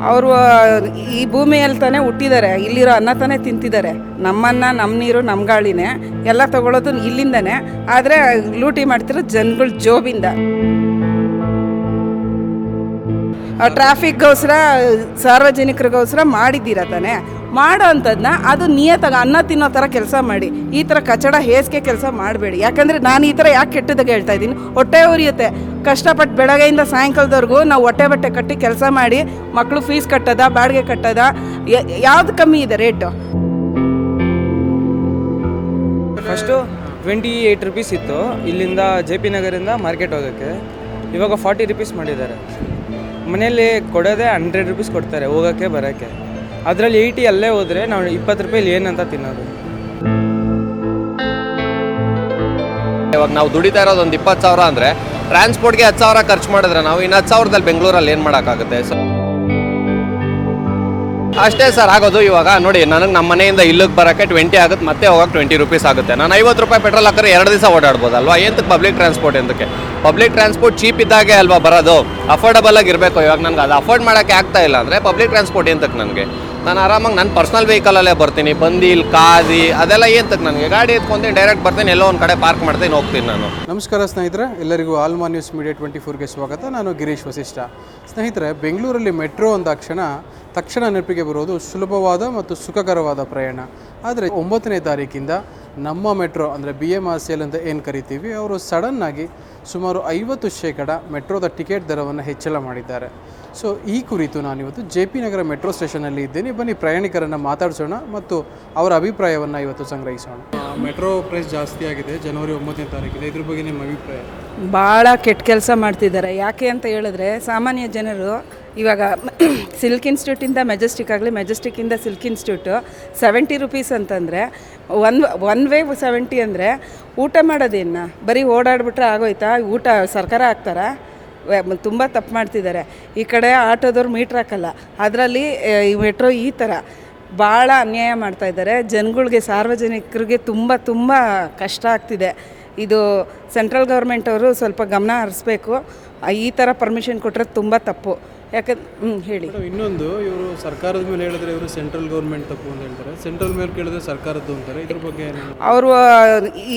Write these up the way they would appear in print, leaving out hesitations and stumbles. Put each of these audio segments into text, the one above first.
ಅವರು ಈ ಭೂಮಿಯಲ್ಲಿ ತಾನೇ ಹುಟ್ಟಿದ್ದಾರೆ, ಇಲ್ಲಿರೋ ಅನ್ನ ತಾನೇ ತಿಂತಿದ್ದಾರೆ. ನಮ್ಮನ್ನ, ನಮ್ಮ ನೀರು, ನಮ್ಮ ಗಾಳಿನೇ ಎಲ್ಲ ತಗೊಳ್ಳೋದು ಇಲ್ಲಿಂದನೇ. ಆದರೆ ಲೂಟಿ ಮಾಡ್ತಿರೋ ಜನಗಳ ಜೋಬಿಂದ. ಟ್ರಾಫಿಕ್ಗೋಸ್ಕರ, ಸಾರ್ವಜನಿಕರಿಗೋಸ್ಕರ ಮಾಡಿದ್ದೀರ ತಾನೆ. ಮಾಡೋ ಅಂಥದ್ದನ್ನ ಅದು ನಿಯತ್ತಾಗ ಅನ್ನ ತಿನ್ನೋ ಥರ ಕೆಲಸ ಮಾಡಿ. ಈ ಥರ ಕಚಡ ಹೇಸಿಗೆ ಕೆಲಸ ಮಾಡಬೇಡಿ. ಯಾಕಂದರೆ ನಾನು ಈ ಥರ ಯಾಕೆ ಕೆಟ್ಟದಾಗ ಹೇಳ್ತಾ ಇದ್ದೀನಿ, ಹೊಟ್ಟೆ ಉರಿಯುತ್ತೆ. ಕಷ್ಟಪಟ್ಟು ಬೆಳಗ್ಗೆಯಿಂದ ಸಾಯಂಕಾಲದವರೆಗೂ ನಾವು ಹೊಟ್ಟೆ ಬಟ್ಟೆ ಕಟ್ಟಿ ಕೆಲಸ ಮಾಡಿ ಮಕ್ಕಳು ಫೀಸ್ ಕಟ್ಟೋದ, ಬಾಡಿಗೆ ಕಟ್ಟೋದ, ಯಾವ್ದು ಕಮ್ಮಿ ಇದೆ ರೇಟು? ಫಸ್ಟು 28 ರುಪೀಸ್ ಇತ್ತು ಇಲ್ಲಿಂದ JP ನಗರಿಂದ ಮಾರ್ಕೆಟ್ ಹೋಗೋಕ್ಕೆ. ಇವಾಗ 40 ರುಪೀಸ್ ಮಾಡಿದ್ದಾರೆ. ಮನೆಯಲ್ಲಿ ಕೊಡೋದೇ 100 ರುಪೀಸ್ ಕೊಡ್ತಾರೆ ಹೋಗೋಕ್ಕೆ ಬರೋಕ್ಕೆ. ಅದರಲ್ಲಿ 80 ಅಲ್ಲೇ ಹೋದರೆ ನಾವು 20 ರೂಪಾಯಲ್ಲಿ ಏನಂತ ತಿನ್ನೋದು? ಇವಾಗ ನಾವು ದುಡಿತಾ ಇರೋದು ಒಂದು 20,000 ಅಂದರೆ ಟ್ರಾನ್ಸ್ಪೋರ್ಟ್ಗೆ 10,000 ಖರ್ಚು ಮಾಡಿದ್ರೆ ನಾವು ಇನ್ನು 10,000ದಲ್ಲಿ ಬೆಂಗಳೂರಲ್ಲಿ ಏನು ಮಾಡೋಕ್ಕಾಗುತ್ತೆ? ಅಷ್ಟೇ ಸರ್ ಆಗೋದು. ಇವಾಗ ನೋಡಿ, ನನಗೆ ನಮ್ಮ ಮನೆಯಿಂದ ಇಲ್ಲಿಗೆ ಬರೋಕ್ಕೆ 20 ಆಗುತ್ತೆ, ಮತ್ತೆ ಹೋಗೋಕ್ಕೆ 20 ರುಪೀಸ್ ಆಗುತ್ತೆ. ನಾನು 50 ರೂಪಾಯಿ ಪೆಟ್ರೋಲ್ ಹಾಕಿದ್ರೆ 2 ದಿವಸ ಓಡಾಡ್ಬೋದಲ್ವಾ? ಎಂತಕ್ಕೆ ಪಬ್ಲಿಕ್ ಟ್ರಾನ್ಸ್ಪೋರ್ಟ್? ಎಂತಕ್ಕೆ ಪಬ್ಲಿಕ್ ಟ್ರಾನ್ಸ್ಪೋರ್ಟ್ ಚೀಪ್ ಇದ್ದಾಗೆ ಅಲ್ವಾ ಬರೋದು? ಅಫೋರ್ಡಬಲ್ ಆಗಿರಬೇಕು. ಇವಾಗ ನನಗೆ ಅದು ಅಫೋರ್ಡ್ ಮಾಡೋಕ್ಕೆ ಆಗ್ತಾ ಇಲ್ಲ ಅಂದರೆ ಪಬ್ಲಿಕ್ ಟ್ರಾನ್ಸ್ಪೋರ್ಟ್ ಎಂತಕ್ಕೆ ನನಗೆ? ನಾನು ಆರಾಮಾಗಿ ನನ್ನ ಪರ್ಸ್ನಲ್ ವೆಹಿಕಲಲ್ಲೇ ಬರ್ತೀನಿ, ಬಂದು ಇಲ್ಲಿ ಕಾದಿ ಅದೆಲ್ಲ ಎಂತಕ್ಕೆ ನನಗೆ? ಗಾಡಿ ಎತ್ಕೊಂತೀನಿ, ಡೈರೆಕ್ಟ್ ಬರ್ತೀನಿ, ಎಲ್ಲೋ ಒಂದು ಕಡೆ ಪಾರ್ಕ್ ಮಾಡ್ತೀನಿ, ಹೋಗ್ತೀನಿ ನಾನು. ನಮಸ್ಕಾರ ಸ್ನೇಹಿತರೆ, ಎಲ್ಲರಿಗೂ ಆಲ್ಮಾ ನ್ಯೂಸ್ ಮೀಡಿಯಾ 24ಗೆ ಸ್ವಾಗತ. ನಾನು ಗಿರೀಶ್ ವಸಿಷ್ಠ. ಸ್ನೇಹಿತರೆ, ಬೆಂಗಳೂರಲ್ಲಿ ಮೆಟ್ರೋ ಅಂದಾಕ್ಷಣ ತಕ್ಷಣ ನೆನಪಿಗೆ ಬರೋದು ಸುಲಭವಾದ ಮತ್ತು ಸುಖಕರವಾದ ಪ್ರಯಾಣ. ಆದರೆ 9ನೇ ತಾರೀಕಿಂದ ನಮ್ಮ ಮೆಟ್ರೋ ಅಂದರೆ BMRCL ಅಂತ ಏನು ಕರಿತೀವಿ, ಅವರು ಸಡನ್ನಾಗಿ ಸುಮಾರು 50% ಮೆಟ್ರೋದ ಟಿಕೆಟ್ ದರವನ್ನು ಹೆಚ್ಚಳ ಮಾಡಿದ್ದಾರೆ. ಸೊ ಈ ಕುರಿತು ನಾನಿವತ್ತು JP ನಗರ ಮೆಟ್ರೋ ಸ್ಟೇಷನಲ್ಲಿ ಇದ್ದೀನಿ. ಬನ್ನಿ ಪ್ರಯಾಣಿಕರನ್ನು ಮಾತಾಡಿಸೋಣ ಮತ್ತು ಅವರ ಅಭಿಪ್ರಾಯವನ್ನು ಇವತ್ತು ಸಂಗ್ರಹಿಸೋಣ. ಮೆಟ್ರೋ ಪ್ರೈಸ್ ಜಾಸ್ತಿ ಆಗಿದೆ ಜನವರಿ 9ನೇ ತಾರೀಕಿದೆ, ಇದ್ರ ಬಗ್ಗೆ ನಿಮ್ಮ ಅಭಿಪ್ರಾಯ? ಭಾಳ ಕೆಟ್ಟ ಕೆಲಸ ಮಾಡ್ತಿದ್ದಾರೆ. ಯಾಕೆ ಅಂತ ಹೇಳಿದ್ರೆ, ಸಾಮಾನ್ಯ ಜನರು ಇವಾಗ ಸಿಲ್ಕ್ ಇನ್ಸ್ಟಿಟ್ಯೂಟಿಂದ ಮೆಜೆಸ್ಟಿಕ್ ಆಗಲಿ, ಮೆಜೆಸ್ಟಿಕ್ಕಿಂದ ಸಿಲ್ಕ್ ಇನ್ಸ್ಟಿಟ್ಯೂಟು 70 ರುಪೀಸ್ ಅಂತಂದರೆ ಒನ್ ವೇ 70 ಅಂದರೆ ಊಟ ಮಾಡೋದೇನು? ಬರೀ ಓಡಾಡ್ಬಿಟ್ರೆ ಆಗೋಯ್ತಾ? ಊಟ ಸರ್ಕಾರ ಹಾಕ್ತಾರಾ? ತುಂಬ ತಪ್ಪು ಮಾಡ್ತಿದ್ದಾರೆ. ಈ ಕಡೆ ಆಟೋದವ್ರು ಮೀಟ್ರ್ ಹಾಕಲ್ಲ, ಅದರಲ್ಲಿ ಈ ಮೆಟ್ರೋ ಈ ಥರ ಭಾಳ ಅನ್ಯಾಯ ಮಾಡ್ತಾಯಿದ್ದಾರೆ ಜನಗಳಿಗೆ, ಸಾರ್ವಜನಿಕರಿಗೆ ತುಂಬ ಕಷ್ಟ ಆಗ್ತಿದೆ. ಇದು ಸೆಂಟ್ರಲ್ ಗೌರ್ಮೆಂಟ್ ಅವರು ಸ್ವಲ್ಪ ಗಮನ ಹರಿಸ್ಬೇಕು. ಈ ಥರ ಪರ್ಮಿಷನ್ ಕೊಟ್ಟರೆ ತುಂಬ ತಪ್ಪು. ಯಾಕಂದ್ರೆ ಹೇಳಿ. ಇನ್ನೊಂದು, ಇವರು ಸರ್ಕಾರದ ಮೇಲೆ ಹೇಳಿದ್ರೆ ಇವರು ಸೆಂಟ್ರಲ್ ಗೌರ್ಮೆಂಟ್ ತಪ್ಪು ಅಂತ ಹೇಳ್ತಾರೆ, ಸೆಂಟ್ರಲ್ ಮೇಲೆ ಕೇಳಿದ್ರೆ ಸರ್ಕಾರದ್ದು ಅಂತಾರೆ. ಇದ್ರ ಬಗ್ಗೆ ಅವರು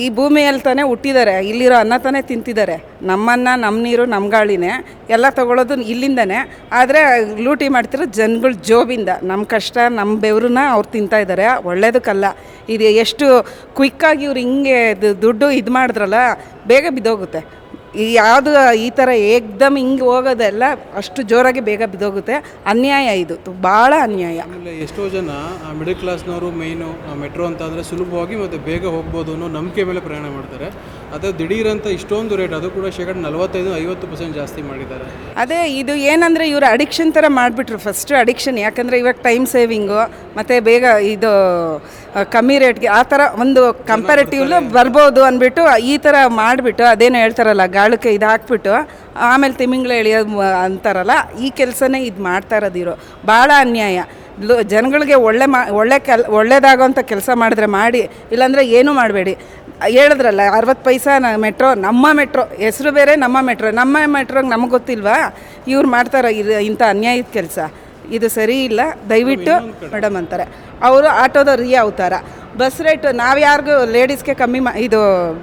ಈ ಭೂಮಿಯಲ್ಲಿ ತಾನೇ ಹುಟ್ಟಿದ್ದಾರೆ, ಇಲ್ಲಿರೋ ಅನ್ನ ತಾನೇ ತಿಂತಿದ್ದಾರೆ. ನಮ್ಮನ್ನ, ನಮ್ಮ ನೀರು, ನಮ್ಮ ಗಾಳಿನೇ ಎಲ್ಲ ತಗೊಳ್ಳೋದು ಇಲ್ಲಿಂದನೇ. ಆದರೆ ಲೂಟಿ ಮಾಡ್ತಿರೋ ಜನಗಳ ಜೋಬಿಂದ. ನಮ್ಮ ಕಷ್ಟ, ನಮ್ಮ ಬೆವರನ್ನ ಅವ್ರು ತಿಂತಾಯಿದ್ದಾರೆ. ಒಳ್ಳೇದಕ್ಕಲ್ಲ ಇದು. ಎಷ್ಟು ಕ್ವಿಕ್ಕಾಗಿ ಇವ್ರು ಹಿಂಗೆ ದುಡ್ಡು ಇದು ಮಾಡಿದ್ರಲ್ಲ, ಬೇಗ ಬಿದ್ದೋಗುತ್ತೆ. ಯಾವುದು ಈ ಥರ ಏಕ್ದಮ್ ಹಿಂಗೆ ಹೋಗೋದೆಲ್ಲ ಅಷ್ಟು ಜೋರಾಗಿ ಬೇಗ ಬಿದ್ದೋಗುತ್ತೆ. ಅನ್ಯಾಯ ಇದು, ಭಾಳ ಅನ್ಯಾಯ. ಆಮೇಲೆ ಎಷ್ಟೋ ಜನ ಮಿಡಲ್ ಕ್ಲಾಸ್ನವರು ಮೇಯ್ನು ಮೆಟ್ರೋ ಅಂತ ಅಂದರೆ ಸುಲಭವಾಗಿ ಮತ್ತು ಬೇಗ ಹೋಗ್ಬೋದು ಅನ್ನೋ ನಂಬಿಕೆ ಮೇಲೆ ಪ್ರಯಾಣ ಮಾಡ್ತಾರೆ. ಅದು ದಿಢೀರಂತ ಇಷ್ಟೊಂದು ರೇಟ್, ಅದು ಕೂಡ 45-50% ಜಾಸ್ತಿ ಮಾಡಿದ್ದಾರೆ. ಅದೇ ಇದು ಏನಂದರೆ ಇವರು ಅಡಿಕ್ಷನ್ ಥರ ಮಾಡಿಬಿಟ್ರು. ಫಸ್ಟು ಅಡಿಕ್ಷನ್, ಯಾಕಂದರೆ ಇವಾಗ ಟೈಮ್ ಸೇವಿಂಗು ಮತ್ತು ಬೇಗ ಇದು ಕಮ್ಮಿ ರೇಟ್ಗೆ ಆ ಥರ ಒಂದು ಕಂಪ್ಯಾರಿಟಿವ್ಲು ಬರ್ಬೋದು ಅಂದ್ಬಿಟ್ಟು ಈ ಥರ ಮಾಡಿಬಿಟ್ಟು, ಅದೇನೋ ಹೇಳ್ತಾರಲ್ಲ ಗಾಳಕ್ಕೆ ಇದು ಹಾಕ್ಬಿಟ್ಟು ಆಮೇಲೆ ತಿಮಿಂಗ್ಳು ಎಳೆಯೋದು ಅಂತಾರಲ್ಲ, ಈ ಕೆಲಸನೇ ಇದು ಮಾಡ್ತಾ ಇರೋದಿರೋ. ಭಾಳ ಅನ್ಯಾಯ. ಜನಗಳಿಗೆ ಒಳ್ಳೇದಾಗೋಂಥ ಕೆಲಸ ಮಾಡಿದ್ರೆ ಮಾಡಿ, ಇಲ್ಲಾಂದರೆ ಏನೂ ಮಾಡಬೇಡಿ. ಹೇಳಿದ್ರಲ್ಲ 60 ಪೈಸಾ ಮೆಟ್ರೋ, ನಮ್ಮ ಮೆಟ್ರೋ ಹೆಸರು ಬೇರೆ, ನಮ್ಮ ಮೆಟ್ರೋಗೆ ನಮಗೆ ಗೊತ್ತಿಲ್ವಾ? ಇವ್ರು ಮಾಡ್ತಾರೆ ಇದು ಇಂಥ ಅನ್ಯಾಯದ ಕೆಲಸ. ಇದು ಸರಿ ಇಲ್ಲ, ದಯವಿಟ್ಟು ಮೇಡಮ್ ಅಂತಾರೆ. ಅವರು ಆಟೋದವ್ರು ಅವತಾರ. ಬಸ್ ರೇಟ್ ನಾವು ಯಾರಿಗೂ ಲೇಡೀಸ್ಗೆ ಕಮ್ಮಿ ಇದು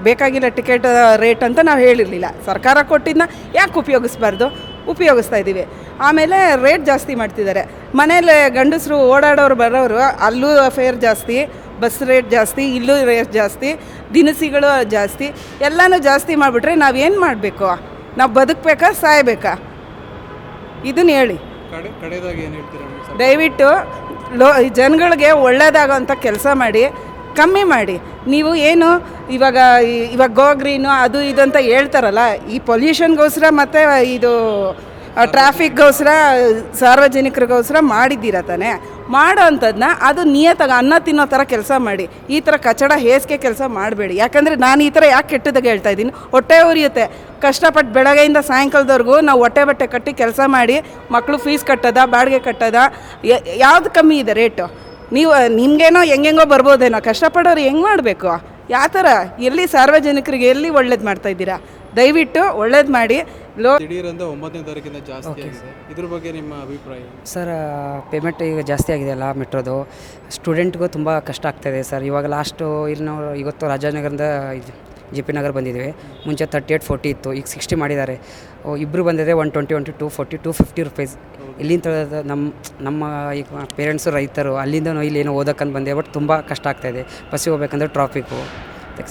ಬೇಕಾಗಿಲ್ಲ ಟಿಕೆಟ್ ರೇಟ್ ಅಂತ ನಾವು ಹೇಳಿರಲಿಲ್ಲ. ಸರ್ಕಾರ ಕೊಟ್ಟಿದ್ದನ್ನ ಯಾಕೆ ಉಪಯೋಗಿಸ್ಬಾರ್ದು? ಉಪಯೋಗಿಸ್ತಾ ಇದ್ದೀವಿ. ಆಮೇಲೆ ರೇಟ್ ಜಾಸ್ತಿ ಮಾಡ್ತಿದ್ದಾರೆ. ಮನೇಲಿ ಗಂಡಸರು ಓಡಾಡೋರು ಬರೋರು, ಅಲ್ಲೂ ಫೇರ್ ಜಾಸ್ತಿ, ಬಸ್ ರೇಟ್ ಜಾಸ್ತಿ, ಇಲ್ಲೂ ರೇಟ್ ಜಾಸ್ತಿ, ದಿನಸಿಗಳು ಜಾಸ್ತಿ, ಎಲ್ಲನೂ ಜಾಸ್ತಿ ಮಾಡಿಬಿಟ್ರೆ ನಾವೇನು ಮಾಡಬೇಕು? ನಾವು ಬದುಕಬೇಕಾ ಸಾಯಬೇಕಾ? ಇದನ್ನು ಹೇಳಿ. ಕಡೆದಾಗಿ ಏನು ಹೇಳ್ತೀರಾ? ದಯವಿಟ್ಟು ಜನಗಳಿಗೆ ಒಳ್ಳೆಯದಾಗೋಂಥ ಕೆಲಸ ಮಾಡಿ, ಕಮ್ಮಿ ಮಾಡಿ. ನೀವು ಏನು ಇವಾಗ ಗೋ ಗ್ರೀನು ಅದು ಇದು ಅಂತ ಹೇಳ್ತಾರಲ್ಲ, ಈ ಪೊಲ್ಯೂಷನ್ಗೋಸ್ಕರ ಮತ್ತು ಇದು ಟ್ರಾಫಿಕ್ಗೋಸ್ಕರ, ಸಾರ್ವಜನಿಕರಿಗೋಸ್ಕರ ಮಾಡಿದ್ದೀರ ತಾನೆ. ಮಾಡೋ ಅಂಥದ್ದನ್ನ ಅದು ನಿಯತ್ತಾಗಿ ಅನ್ನ ತಿನ್ನೋ ಥರ ಕೆಲಸ ಮಾಡಿ. ಈ ಥರ ಕಚಡ ಹೇಸಿಗೆ ಕೆಲಸ ಮಾಡಬೇಡಿ. ಯಾಕಂದರೆ ನಾನು ಈ ಥರ ಯಾಕೆ ಕೆಟ್ಟದಾಗ ಹೇಳ್ತಾ ಇದ್ದೀನಿ, ಹೊಟ್ಟೆ ಉರಿಯುತ್ತೆ. ಕಷ್ಟಪಟ್ಟು ಬೆಳಗ್ಗೆಯಿಂದ ಸಾಯಂಕಾಲದವರೆಗೂ ನಾವು ಹೊಟ್ಟೆ ಬಟ್ಟೆ ಕಟ್ಟಿ ಕೆಲಸ ಮಾಡಿ ಮಕ್ಕಳು ಫೀಸ್ ಕಟ್ಟೋದ, ಬಾಡಿಗೆ ಕಟ್ಟೋದ, ಯಾವ್ದು ಕಮ್ಮಿ ಇದೆ ರೇಟು? ನೀವು ನಿಮಗೇನೋ ಹೆಂಗೆಂಗೋ ಬರ್ಬೋದೇನೋ, ಕಷ್ಟಪಡೋರು ಹೆಂಗೆ ಮಾಡಬೇಕು? ಯಾವ ಥರ? ಎಲ್ಲಿ ಸಾರ್ವಜನಿಕರಿಗೆ ಎಲ್ಲಿ ಒಳ್ಳೇದು ಮಾಡ್ತಾಯಿದ್ದೀರಾ? ದಯವಿಟ್ಟು ಒಳ್ಳೇದು ಮಾಡಿ. ದಿಢೀರಂತ 9ನೇ ತಾರೀಕಿಂದ ಜಾಸ್ತಿ ಆಗಿದೆ, ಇದ್ರ ಬಗ್ಗೆ ನಿಮ್ಮ ಅಭಿಪ್ರಾಯ? ಸರ್ ಪೇಮೆಂಟ್ ಈಗ ಜಾಸ್ತಿ ಆಗಿದೆ ಅಲ್ಲ ಮೆಟ್ರೋದು, ಸ್ಟೂಡೆಂಟ್ಗೂ ತುಂಬ ಕಷ್ಟ ಆಗ್ತಾಯಿದೆ ಸರ್. ಇವಾಗ ಲಾಸ್ಟು ಇಲ್ಲಿ ನಾವು ಇವತ್ತು ರಾಜಾನಗರದಿಂದ ಜೆ ಪಿ ನಗರ ಬಂದಿದ್ದೀವಿ. ಮುಂಚೆ 38-40 ಇತ್ತು, ಈಗ 60 ಮಾಡಿದ್ದಾರೆ. ಇಬ್ಬರು ಬಂದಿದೆ 120, 240, 250 ರುಪೀಸ್. ಇಲ್ಲಿಂದ ನಮ್ಮ ಈಗ ಪೇರೆಂಟ್ಸು ರೈತರು, ಅಲ್ಲಿಂದ ಇಲ್ಲಿ ಏನೋ ಓದೋಕ್ಕಂತ ಬಂದೆ, ಬಟ್ ತುಂಬ ಕಷ್ಟ ಆಗ್ತಾಯಿದೆ. ಬಸ್ಸಿಗೆ ಹೋಗ್ಬೇಕಂದ್ರೆ ಟ್ರಾಫಿಕ್ಕು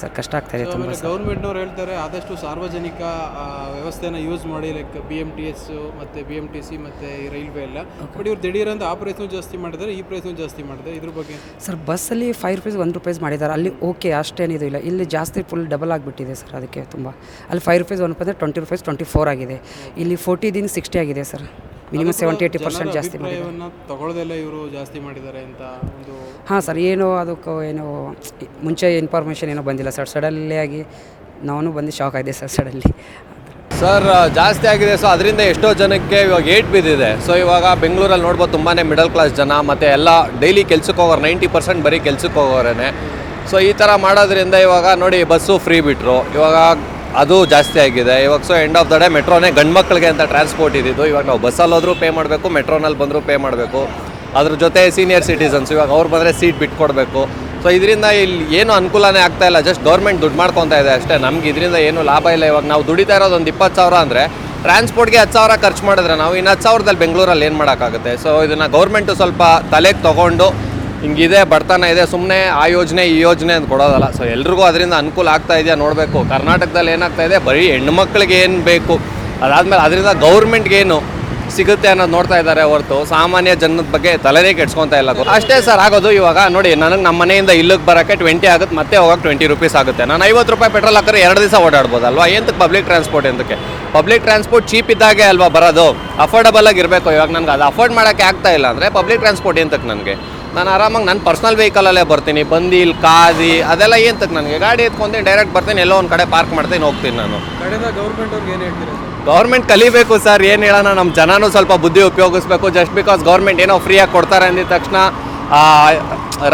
ಸರ್, ಕಷ್ಟ ಆಗ್ತಾಯಿದೆ ತುಂಬ. ಗೌರ್ಮೆಂಟ್ನವ್ರು ಹೇಳ್ತಾರೆ ಆದಷ್ಟು ಸಾರ್ವಜನಿಕ ವ್ಯವಸ್ಥೆನ ಯೂಸ್ ಮಾಡಿ, ಲೈಕ್ BMTS ಮತ್ತು BMTC ಮತ್ತು ರೈಲ್ವೆ ಎಲ್ಲ. ಬಟ್ ಇವ್ರು ದಿಢೀರಂತ ಆ ಪ್ರೈಸ್ನೂ ಜಾಸ್ತಿ ಮಾಡಿದ್ದಾರೆ, ಈ ಪ್ರೈಸ್ನೂ ಜಾಸ್ತಿ ಮಾಡಿದ್ದಾರೆ, ಇದ್ರ ಬಗ್ಗೆ? ಸರ್ ಬಸ್ಸಲ್ಲಿ 5 ರೂಪೀಸ್ 1 ರೂಪೀಸ್ ಮಾಡಿದ್ದಾರೆ, ಅಲ್ಲಿ ಓಕೆ ಅಷ್ಟೇನಿದು ಇಲ್ಲ. ಇಲ್ಲಿ ಜಾಸ್ತಿ ಫುಲ್ ಡಬಲ್ ಆಗಿಬಿಟ್ಟಿದೆ ಸರ್, ಅದಕ್ಕೆ ತುಂಬ. ಅಲ್ಲಿ 5 ರೂಪೀಸ್ 1 ರೂಪಾಯಿ 20 ರೂಪೀಸ್ 24 ಆಗಿದೆ. ಇಲ್ಲಿ 40 ದಿನ 60 ಆಗಿದೆ ಸರ್. ಮಿನಿಮಮ್ 70-80% ಜಾಸ್ತಿ ಮಾಡಿದ್ದಾರೆ. ತಗೊಳ್ಳೋದೆಲ್ಲ ಇವರು ಜಾಸ್ತಿ ಮಾಡಿದ್ದಾರೆ ಅಂತ ಒಂದು. ಹಾಂ ಸರ್, ಏನೋ ಅದಕ್ಕೆ ಏನೋ ಮುಂಚೆ ಇನ್ಫಾರ್ಮೇಷನ್ ಏನೋ ಬಂದಿಲ್ಲ ಸರ್, ಸಡನ್ಲಿ ಆಗಿ ನಾನು ಬಂದು ಶಾಕ್ ಆಗಿದೆ ಸರ್ ಸಡನ್ಲಿ. ಸರ್ ಜಾಸ್ತಿ ಆಗಿದೆ. ಸೊ ಅದರಿಂದ ಎಷ್ಟೋ ಜನಕ್ಕೆ ಇವಾಗ ಏಟ್ ಬಿದ್ದಿದೆ. ಸೊ ಇವಾಗ ಬೆಂಗಳೂರಲ್ಲಿ ನೋಡ್ಬೋದು ತುಂಬಾ ಮಿಡಲ್ ಕ್ಲಾಸ್ ಜನ ಮತ್ತು ಎಲ್ಲ ಡೈಲಿ ಕೆಲ್ಸಕ್ಕೆ ಹೋಗೋರು, 90% ಬರೀ ಕೆಲ್ಸಕ್ಕೆ ಹೋಗೋರೇ. ಸೊ ಈ ಥರ ಮಾಡೋದ್ರಿಂದ ಇವಾಗ ನೋಡಿ ಬಸ್ಸು ಫ್ರೀ ಬಿಟ್ಟರು, ಇವಾಗ ಅದು ಜಾಸ್ತಿ ಆಗಿದೆ. ಇವಾಗ so end of the day ಮೆಟ್ರೋನೇ ಗಂಡು ಮಕ್ಕಳಿಗೆ ಅಂತ ಟ್ರಾನ್ಸ್ಪೋರ್ಟ್ ಇದ್ದಿದ್ದು, ಇವಾಗ ನಾವು ಬಸ್ಸಲ್ಲಿ ಹೋದ್ರೂ ಪೇ ಮಾಡಬೇಕು, ಮೆಟ್ರೋನಲ್ಲಿ ಬಂದರೂ ಪೇ ಮಾಡಬೇಕು. ಅದ್ರ ಜೊತೆ ಸೀನಿಯರ್ ಸಿಟಿಸನ್ಸ್ ಇವಾಗ ಅವ್ರು ಬಂದರೆ ಸೀಟ್ ಬಿಟ್ಕೊಡ್ಬೇಕು. ಸೊ ಇದರಿಂದ ಇಲ್ಲಿ ಏನು ಅನುಕೂಲನೇ ಆಗ್ತಾಯಿಲ್ಲ, ಜಸ್ಟ್ ಗೌರ್ಮೆಂಟ್ ದುಡ್ಡು ಮಾಡ್ಕೊತಾ ಇದೆ ಅಷ್ಟೇ. ನಮ್ಗೆ ಇದರಿಂದ ಏನು ಲಾಭ ಇಲ್ಲ. ಇವಾಗ ನಾವು ದುಡಿತಾ ಇರೋದು ಒಂದು 20,000 ಅಂದರೆ ಟ್ರಾನ್ಸ್ಪೋರ್ಟ್ಗೆ 10,000 ಖರ್ಚು ಮಾಡಿದ್ರೆ ನಾವು ಇನ್ನು 10,000ದಲ್ಲಿ ಬೆಂಗಳೂರಲ್ಲಿ ಏನು ಮಾಡೋಕ್ಕಾಗುತ್ತೆ? ಸೊ ಇದನ್ನು ಗೌರ್ಮೆಂಟು ಸ್ವಲ್ಪ ತಲೆಗೆ ತೊಗೊಂಡು ಹಿಂಗಿದೆ ಬಡತನ ಇದೆ, ಸುಮ್ಮನೆ ಆ ಯೋಜನೆ ಈ ಯೋಜನೆ ಅಂತ ಕೊಡೋದಲ್ಲ. ಸೊ ಎಲ್ರಿಗೂ ಅದರಿಂದ ಅನುಕೂಲ ಆಗ್ತಾ ಇದೆಯಾ ನೋಡಬೇಕು. ಕರ್ನಾಟಕದಲ್ಲಿ ಏನಾಗ್ತಾ ಇದೆ, ಬರೀ ಹೆಣ್ಮಕ್ಳಿಗೆ ಏನು ಬೇಕು, ಅದಾದಮೇಲೆ ಅದರಿಂದ ಗೌರ್ಮೆಂಟ್ಗೆ ಏನು ಸಿಗುತ್ತೆ ಅನ್ನೋದು ನೋಡ್ತಾ ಇದ್ದಾರೆ ಹೊರತು ಸಾಮಾನ್ಯ ಜನದ ಬಗ್ಗೆ ತಲೆನೇ ಕೆಡ್ಸ್ಕೊತಾ ಇಲ್ಲ. ಅಷ್ಟೇ ಸರ್ ಆಗೋದು. ಇವಾಗ ನೋಡಿ, ನನಗೆ ನಮ್ಮ ಮನೆಯಿಂದ ಇಲ್ಲಿಗೆ ಬರೋಕ್ಕೆ 20 ಆಗುತ್ತೆ, ಮತ್ತೆ ಹೋಗೋಕ್ಕೆ 20 ರೂಪೀಸ್ ಆಗುತ್ತೆ. ನಾನು 50 ರೂಪಾಯಿ ಪೆಟ್ರೋಲ್ ಹಾಕಿದ್ರೆ 2 ದಿವಸ ಓಡಾಡ್ಬೋದಲ್ವಾ? ಎಂತಕ್ಕೆ ಪಬ್ಲಿಕ್ ಟ್ರಾನ್ಸ್ಪೋರ್ಟ್? ಎಂತಕ್ಕೆ ಪಬ್ಲಿಕ್ ಟ್ರಾನ್ಸ್ಪೋರ್ಟ್ ಚೀಪ್ ಇದ್ದಾಗೆ ಅಲ್ವಾ ಬರೋದು, ಅಫೋರ್ಡಬಲ್ ಆಗಿರಬೇಕು. ಇವಾಗ ನನಗೆ ಅದು ಅಫೋರ್ಡ್ ಮಾಡೋಕ್ಕೆ ಆಗ್ತಾ ಇಲ್ಲ ಅಂದರೆ ಪಬ್ಲಿಕ್ ಟ್ರಾನ್ಸ್ಪೋರ್ಟ್ ಎಂತಕ್ಕೆ ನನಗೆ? ನಾನು ಆರಾಮಾಗಿ ನನ್ನ ಪರ್ಸ್ನಲ್ ವೆಹಿಕಲಲ್ಲೇ ಬರ್ತೀನಿ, ಬಂದು ಇಲ್ಲಿ ಕಾದಿ ಅದೆಲ್ಲ ಎಂತಕ್ಕೆ ನನಗೆ? ಗಾಡಿ ಎತ್ಕೊಂತೀನಿ, ಡೈರೆಕ್ಟ್ ಬರ್ತೀನಿ, ಎಲ್ಲೋ ಒಂದು ಕಡೆ ಪಾರ್ಕ್ ಮಾಡ್ತೀನಿ, ಹೋಗ್ತೀನಿ ನಾನು. ಕಡೆದ ಗೌರ್ಮೆಂಟ್ ಅವ್ರಿಗೆ ಏನು ಹೇಳ್ತೀರಾ ಸರ್? ಗೌರ್ಮೆಂಟ್ ಕಲಿಬೇಕು ಸರ್, ಏನು ಹೇಳೋಣ, ನಮ್ಮ ಜನನೂ ಸ್ವಲ್ಪ ಬುದ್ಧಿ ಉಪಯೋಗಿಸ್ಬೇಕು. ಜಸ್ಟ್ ಬಿಕಾಸ್ ಗೌರ್ಮೆಂಟ್ ಏನೋ ಫ್ರೀಯಾಗಿ ಕೊಡ್ತಾರೆ ಅಂದಿದ ತಕ್ಷಣ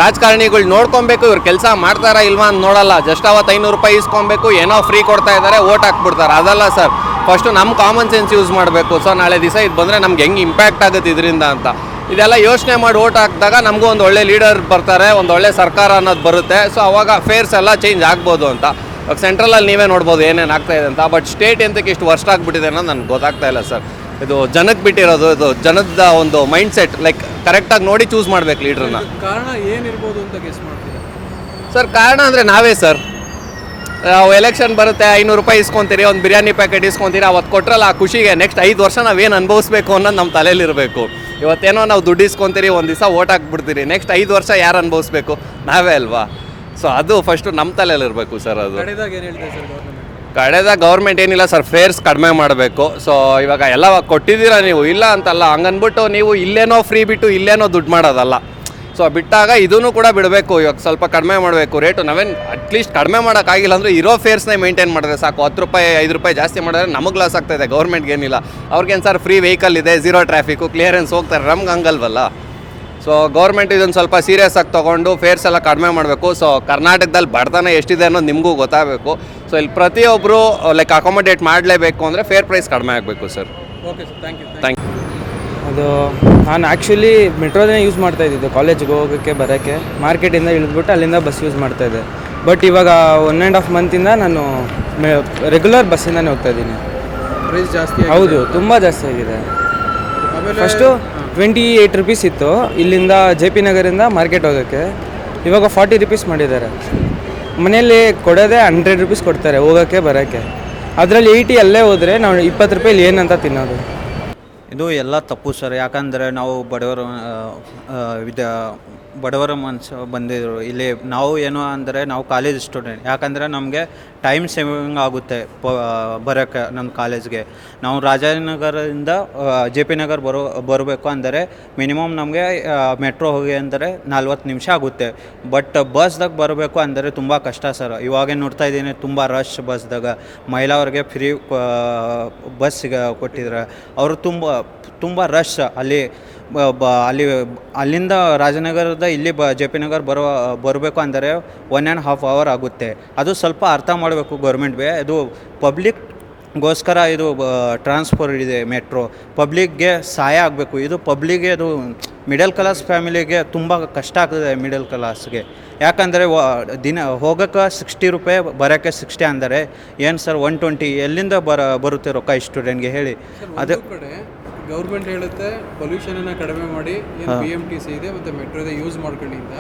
ರಾಜಕಾರಣಿಗಳು ನೋಡ್ಕೊಬೇಕು, ಇವ್ರು ಕೆಲಸ ಮಾಡ್ತಾರಾ ಇಲ್ವಾ ಅಂತ ನೋಡಲ್ಲ. ಜಸ್ಟ್ ಅವತ್ತು 500 ರೂಪಾಯಿ ಇಸ್ಕೊಬೇಕು, ಏನೋ ಫ್ರೀ ಕೊಡ್ತಾ ಇದ್ದಾರೆ, ಓಟ್ ಹಾಕ್ಬಿಡ್ತಾರೆ. ಅದಲ್ಲ ಸರ್, ಫಸ್ಟು ನಮ್ಮ ಕಾಮನ್ ಸೆನ್ಸ್ ಯೂಸ್ ಮಾಡಬೇಕು. ಸೊ ನಾಳೆ ದಿವಸ ಇದು ಬಂದರೆ ನಮ್ಗೆ ಹೆಂಗೆ ಇಂಪ್ಯಾಕ್ಟ್ ಆಗುತ್ತೆ ಇದರಿಂದ ಅಂತ ಇದೆಲ್ಲ ಯೋಚನೆ ಮಾಡಿ ಓಟ್ ಹಾಕಿದಾಗ ನಮಗೂ ಒಂದು ಒಳ್ಳೆ ಲೀಡರ್ ಬರ್ತಾರೆ, ಒಂದು ಒಳ್ಳೆ ಸರ್ಕಾರ ಅನ್ನೋದು ಬರುತ್ತೆ. ಸೊ ಅವಾಗ ಫೇರ್ಸ್ ಎಲ್ಲ ಚೇಂಜ್ ಆಗ್ಬೋದು ಅಂತ. ಇವಾಗ ಸೆಂಟ್ರಲಲ್ಲಿ ನೀವೇ ನೋಡ್ಬೋದು ಏನೇನು ಆಗ್ತಾಯಿದೆ ಅಂತ. ಬಟ್ ಸ್ಟೇಟ್ ಎಂತಕ್ಕೆ ಇಷ್ಟು ವರ್ಷ ಆಗಿಬಿಟ್ಟಿದೆ ಅನ್ನೋದು ನನಗೆ ಗೊತ್ತಾಗ್ತಾ ಇಲ್ಲ ಸರ್. ಇದು ಜನಕ್ಕೆ ಬಿಟ್ಟಿರೋದು, ಇದು ಜನದ ಒಂದು ಮೈಂಡ್ ಸೆಟ್, ಲೈಕ್ ಕರೆಕ್ಟಾಗಿ ನೋಡಿ ಚೂಸ್ ಮಾಡ್ಬೇಕು ಲೀಡ್ರನ್ನ. ಕಾರಣ ಏನಿರ್ಬೋದು ಅಂತ ಗೆಸ್ ಮಾಡ್ತೀರಾ ಸರ್? ಕಾರಣ ಅಂದರೆ ನಾವೇ ಸರ್. ನಾವು ಎಲೆಕ್ಷನ್ ಬರುತ್ತೆ, 500 ರೂಪಾಯಿ ಇಸ್ಕೊತೀರಿ, ಒಂದು ಬಿರಿಯಾನಿ ಪ್ಯಾಕೆಟ್ ಇಸ್ಕೊತೀರಿ, ಅವತ್ತು ಕೊಟ್ಟರಲ್ಲ ಆ ಖುಷಿಗೆ ನೆಕ್ಸ್ಟ್ 5 ವರ್ಷ ನಾವೇನು ಅನುಭವಿಸ್ಬೇಕು ಅನ್ನೋದು ನಮ್ಮ ತಲೆಯಲ್ಲಿರಬೇಕು. ಇವತ್ತೇನೋ ನಾವು ದುಡ್ಡು ಇಸ್ಕೊತೀರಿ, ಒಂದು ದಿವಸ ಓಟ್ ಹಾಕ್ಬಿಡ್ತೀರಿ, ನೆಕ್ಸ್ಟ್ 5 ವರ್ಷ ಯಾರು ಅನುಭವಿಸ್ಬೇಕು? ನಾವೇ ಅಲ್ವಾ? ಸೊ ಅದು ಫಸ್ಟು ನಮ್ಮ ತಲೆಯಲ್ಲಿರಬೇಕು ಸರ್. ಅದು ಕಡೆದಾಗ ಏನು ಹೇಳ್ತಾರೆ ಸರ್ ಗೌರ್ಮೆಂಟ್? ಕಡೆದಾಗ ಗೌರ್ಮೆಂಟ್ ಏನಿಲ್ಲ ಸರ್, ಫೇರ್ಸ್ ಕಡಿಮೆ ಮಾಡಬೇಕು. ಸೊ ಇವಾಗ ಎಲ್ಲ ಕೊಟ್ಟಿದ್ದೀರಾ ನೀವು, ಇಲ್ಲ ಅಂತಲ್ಲ, ಹಂಗನ್ಬಿಟ್ಟು ನೀವು ಇಲ್ಲೇನೋ ಫ್ರೀ ಬಿಟ್ಟು ಇಲ್ಲೇನೋ ದುಡ್ಡು ಮಾಡೋದಲ್ಲ. ಸೊ ಬಿಟ್ಟಾಗ ಇದನ್ನು ಕೂಡ ಬಿಡಬೇಕು. ಇವಾಗ ಸ್ವಲ್ಪ ಕಡಿಮೆ ಮಾಡಬೇಕು ರೇಟು. ನಾವೇನು ಅಟ್ಲೀಸ್ಟ್ ಕಡಿಮೆ ಮಾಡೋಕ್ಕಾಗಿಲ್ಲ ಅಂದರೆ ಇರೋ ಫೇರ್ಸ್ನೇ ಮೇಂಟೈನ್ ಮಾಡಿದ್ರೆ ಸಾಕು. 10 ರೂಪಾಯಿ 5 ರೂಪಾಯಿ ಜಾಸ್ತಿ ಮಾಡಿದ್ರೆ ನಮಗೆ ಲಾಸ್ ಆಗ್ತಾಯಿದೆ, ಗೌರ್ಮೆಂಟ್ಗೆ ಏನಿಲ್ಲ. ಅವ್ರಿಗೇನು ಸರ್, ಫ್ರೀ ವೆಹಿಕಲ್ ಇದೆ, ಝೀರೋ ಟ್ರಾಫಿಕ್ಕು, ಕ್ಲಿಯರೆನ್ಸ್ ಹೋಗ್ತಾರೆ, ನಮ್ಗೆ ಹಂಗಲ್ವಲ್ಲ. ಸೊ ಗೌರ್ಮೆಂಟ್ ಇದನ್ನು ಸ್ವಲ್ಪ ಸೀರಿಯಸ್ ಆಗಿ ತೊಗೊಂಡು ಫೇರ್ಸ್ ಎಲ್ಲ ಕಡಿಮೆ ಮಾಡಬೇಕು. ಸೊ ಕರ್ನಾಟಕದಲ್ಲಿ ಬಡತನ ಎಷ್ಟಿದೆ ಅನ್ನೋದು ನಿಮಗೂ ಗೊತ್ತಾಗಬೇಕು. ಸೊ ಇಲ್ಲಿ ಪ್ರತಿಯೊಬ್ಬರು ಲೈಕ್ ಅಕೊಮಡೇಟ್ ಮಾಡಲೇಬೇಕು ಅಂದರೆ ಫೇರ್ ಪ್ರೈಸ್ ಕಡಿಮೆ ಆಗಬೇಕು sir. Okay sir, thank you. Thank you. ಅದು ನಾನು ಆ್ಯಕ್ಚುಲಿ ಮೆಟ್ರೋದೇ ಯೂಸ್ ಮಾಡ್ತಾಯಿದ್ದಿದ್ದು ಕಾಲೇಜಿಗೆ ಹೋಗೋಕ್ಕೆ ಬರೋಕ್ಕೆ. ಮಾರ್ಕೆಟಿಂದ ಇಳಿದ್ಬಿಟ್ಟು ಅಲ್ಲಿಂದ ಬಸ್ ಯೂಸ್ ಮಾಡ್ತಾಯಿದ್ದೆ. ಬಟ್ ಇವಾಗ 1.5 ಮಂತಿಂದ ನಾನು ರೆಗ್ಯುಲರ್ ಬಸ್ಸಿಂದನೇ ಹೋಗ್ತಾಯಿದ್ದೀನಿ. ಪ್ರೈಸ್ ಜಾಸ್ತಿ? ಹೌದು, ತುಂಬ ಜಾಸ್ತಿ ಆಗಿದೆ. ಫಸ್ಟು 28 ರೂಪೀಸ್ ಇತ್ತು ಇಲ್ಲಿಂದ JP ನಗರಿಂದ ಮಾರ್ಕೆಟ್ ಹೋಗೋಕ್ಕೆ, ಇವಾಗ 40 ರೂಪೀಸ್ ಮಾಡಿದ್ದಾರೆ. ಮನೆಯಲ್ಲಿ ಕೊಡೋದೇ 100 ರೂಪೀಸ್ ಕೊಡ್ತಾರೆ ಹೋಗೋಕ್ಕೆ ಬರೋಕ್ಕೆ. ಅದರಲ್ಲಿ 80 ಅಲ್ಲೇ ಹೋದರೆ ನಾವು 20 ರೂಪಾಯಿ ಏನಂತ ತಿನ್ನೋದು? ಇದು ಎಲ್ಲ ತಪ್ಪು ಸರ್. ಯಾಕಂದರೆ ನಾವು ಬಡವರ ಮನುಷ್ಯ ಬಂದಿದ್ರು ಇಲ್ಲಿ. ನಾವು ಏನು ಅಂದರೆ ನಾವು ಕಾಲೇಜ್ ಸ್ಟೂಡೆಂಟ್, ಯಾಕಂದರೆ ನಮಗೆ ಟೈಮ್ ಸೇವಿಂಗ್ ಆಗುತ್ತೆ ಬರೋಕ್ಕೆ ನಮ್ಮ ಕಾಲೇಜ್ಗೆ. ನಾವು ರಾಜಾನಗರದಿಂದ JP ನಗರ್ ಬರಬೇಕು ಅಂದರೆ ಮಿನಿಮಮ್ ನಮಗೆ ಮೆಟ್ರೋ ಹೋಗಿ ಅಂದರೆ 40 ನಿಮಿಷ ಆಗುತ್ತೆ. ಬಟ್ ಬಸ್ದಾಗ ಬರಬೇಕು ಅಂದರೆ ತುಂಬ ಕಷ್ಟ ಸರ್. ಇವಾಗೇ ನೋಡ್ತಾ ಇದ್ದೀನಿ, ತುಂಬ ರಶ್ ಬಸ್ದಾಗ. ಮಹಿಳೆಯವ್ರಿಗೆ ಫ್ರೀ ಬಸ್ ಕೊಟ್ಟಿದ್ದಾರೆ. ಅವರು ತುಂಬ ರಶ್ ಅಲ್ಲಿ. ಅಲ್ಲಿಂದ ರಾಜನಗರದ ಇಲ್ಲಿ JP ನಗರ್ ಬರಬೇಕು ಅಂದರೆ 1.5 ಅವರ್ ಆಗುತ್ತೆ. ಅದು ಸ್ವಲ್ಪ ಅರ್ಥ ಮಾಡಬೇಕು ಗೌರ್ಮೆಂಟ್ಗೆ. ಅದು ಪಬ್ಲಿಕ್ ಗೋಸ್ಕರ ಇದು ಟ್ರಾನ್ಸ್ಫರ್ ಇದೆ ಮೆಟ್ರೋ. ಪಬ್ಲಿಕ್ಗೆ ಸಹಾಯ ಆಗಬೇಕು. ಇದು ಪಬ್ಲಿಕ್ಗೆ ಇದು ಮಿಡಲ್ ಕ್ಲಾಸ್ ಫ್ಯಾಮಿಲಿಗೆ ತುಂಬ ಕಷ್ಟ ಆಗ್ತದೆ. ಮಿಡಲ್ ಕ್ಲಾಸ್ಗೆ ಯಾಕಂದರೆ ದಿನ ಹೋಗೋಕ್ಕೆ 60 ರೂಪಾಯಿ, ಬರೋಕ್ಕೆ 60 ಅಂದರೆ ಏನು ಸರ್ 120 ಎಲ್ಲಿಂದ ಬರುತ್ತೆ ರೊಕ್ಕ ಸ್ಟೂಡೆಂಟ್ಗೆ ಹೇಳಿ? ಅದು ಕಡೆ ಗೌರ್ಮೆಂಟ್ ಹೇಳುತ್ತೆ ಪೊಲ್ಯೂಷನನ್ನು ಕಡಿಮೆ ಮಾಡಿ ಏನು BMTC ಇದೆ ಮತ್ತು ಮೆಟ್ರೋ ಇದೆ ಯೂಸ್ ಮಾಡ್ಕೊಂಡಿಂದ.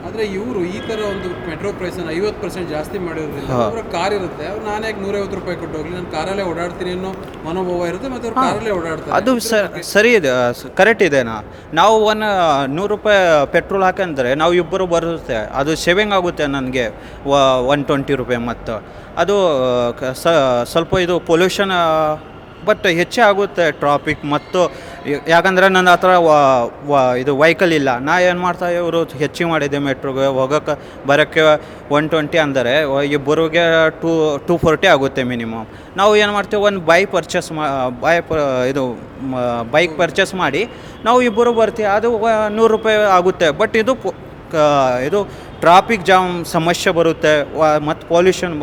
ಆದರೆ ಇವರು ಈ ಥರ ಒಂದು ಮೆಟ್ರೋ ಪ್ರೈಸನ್ನು 50% ಜಾಸ್ತಿ ಮಾಡಿರೋದ್ರಿಂದ ಅವರ ಕಾರ್ ಇರುತ್ತೆ, ಅವ್ರು ನಾನು ಯಾಕೆ 150 ರೂಪಾಯಿ ಕೊಟ್ಟು ಹೋಗಲಿ, ನಾನು ಕಾರಲ್ಲೇ ಓಡಾಡ್ತೀನಿ ಅನ್ನೋ ಮನೋಭಾವ ಇರುತ್ತೆ ಮತ್ತು ಅವ್ರು ಕಾರಲ್ಲೇ ಓಡಾಡ್ತಾರೆ. ಅದು ಸರಿ ಇದೆ, ಕರೆಕ್ಟ್ ಇದೆನಾ? ನಾವು 100 ರೂಪಾಯಿ ಪೆಟ್ರೋಲ್ ಹಾಕಂದರೆ ನಾವು ಇಬ್ಬರು ಬರುತ್ತೆ, ಅದು ಸೇವಿಂಗ್ ಆಗುತ್ತೆ ನನಗೆ 120 ರೂಪಾಯಿ. ಮತ್ತು ಅದು ಸ್ವಲ್ಪ ಇದು ಪೊಲ್ಯೂಷನ್ ಬಟ್ ಹೆಚ್ಚೇ ಆಗುತ್ತೆ ಟ್ರಾಫಿಕ್. ಮತ್ತು ಯಾಕಂದರೆ ನನ್ನ ಹತ್ರ ಇದು ವೆಹಿಕಲ್ ಇಲ್ಲ. ನಾ ಏನು ಮಾಡ್ತಾ ಇವರು ಹೆಚ್ಚಿಗೆ ಮಾಡಿದ್ದೆ ಮೆಟ್ರೋಗೆ ಹೋಗೋಕ್ಕೆ ಬರೋಕ್ಕೆ 120 ಅಂದರೆ ಇಬ್ಬರಿಗೆ 240 ಆಗುತ್ತೆ ಮಿನಿಮಮ್. ನಾವು ಏನು ಮಾಡ್ತೀವಿ, ಒಂದು ಬೈಕ್ ಪರ್ಚೇಸ್ ಮಾಡಿ ನಾವು ಇಬ್ಬರು ಬರ್ತೀವಿ, ಅದು 100 ರೂಪಾಯಿ ಆಗುತ್ತೆ. ಬಟ್ ಇದು ಟ್ರಾಫಿಕ್ ಜಾಮ್ ಸಮಸ್ಯೆ ಬರುತ್ತೆ ಮತ್ತು ಪೊಲ್ಯೂಷನ್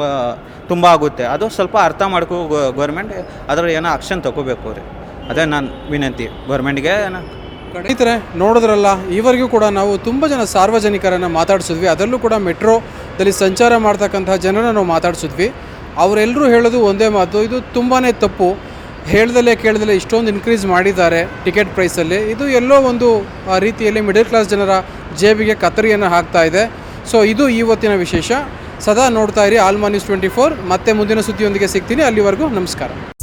ತುಂಬ ಆಗುತ್ತೆ. ಅದು ಸ್ವಲ್ಪ ಅರ್ಥ ಮಾಡ್ಕೋ ಗೌರ್ಮೆಂಟ್, ಅದರ ಏನೋ ಆಕ್ಷನ್ ತಗೋಬೇಕು ರೀ. ಅದೇ ನಾನು ವಿನಂತಿ ಗೌರ್ಮೆಂಟ್ಗೆ. ಸ್ನೇಹಿತರೆ ನೋಡಿದ್ರಲ್ಲ, ಈವರೆಗೂ ಕೂಡ ನಾವು ತುಂಬ ಜನ ಸಾರ್ವಜನಿಕರನ್ನು ಮಾತಾಡಿಸಿದ್ವಿ. ಅದರಲ್ಲೂ ಕೂಡ ಮೆಟ್ರೋದಲ್ಲಿ ಸಂಚಾರ ಮಾಡ್ತಕ್ಕಂತಹ ಜನರನ್ನು ನಾವು ಮಾತಾಡಿಸಿದ್ವಿ. ಅವರೆಲ್ಲರೂ ಹೇಳೋದು ಒಂದೇ ಮಾತು, ಇದು ತುಂಬಾ ತಪ್ಪು. ಹೇಳ್ದಲೇ ಕೇಳ್ದಲೇ ಇಷ್ಟೊಂದು ಇನ್ಕ್ರೀಸ್ ಮಾಡಿದ್ದಾರೆ ಟಿಕೆಟ್ ಪ್ರೈಸಲ್ಲಿ. ಇದು ಎಲ್ಲೋ ಒಂದು ರೀತಿಯಲ್ಲಿ ಮಿಡಲ್ ಕ್ಲಾಸ್ ಜನರ ಜೇಬಿಗೆ ಕತ್ತರಿಯನ್ನು ಹಾಕ್ತಾ ಇದೆ. ಸೊ ಇದು ಇವತ್ತಿನ ವಿಶೇಷ. ಸದಾ ನೋಡ್ತಾ ಇರಿ ಆಲ್ಮಾ ನ್ಯೂಸ್ 24. ಮತ್ತೆ ಮುಂದಿನ ಸುದ್ದಿಯೊಂದಿಗೆ ಸಿಗ್ತೀನಿ. ಅಲ್ಲಿವರೆಗೂ ನಮಸ್ಕಾರ.